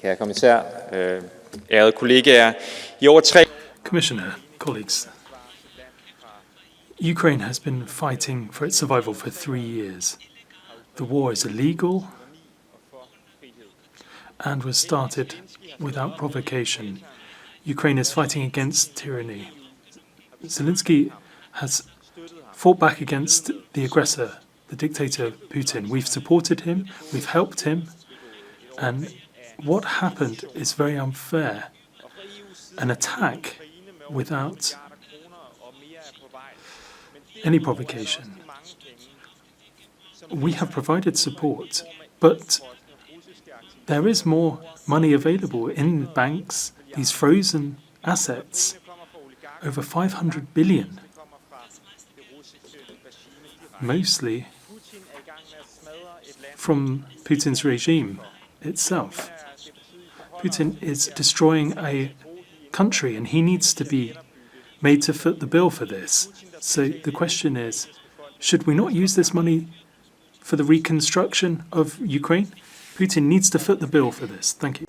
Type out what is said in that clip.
Kære kommissær, ærede kollegaer, I over 3 Commissioner, colleagues, Ukraine has been fighting for its survival for 3 years. The war is illegal and was started without provocation. Ukraine is fighting against tyranny. Zelenskyy has fought back against the aggressor, the dictator Putin. We've supported him, we've helped him, and what happened is very unfair. An attack without any provocation. We have provided support, but there is more money available in banks, these frozen assets, over 500 billion, mostly from Putin's regime itself. Putin is destroying a country and he needs to be made to foot the bill for this. So the question is, should we not use this money for the reconstruction of Ukraine? Putin needs to foot the bill for this. Thank you.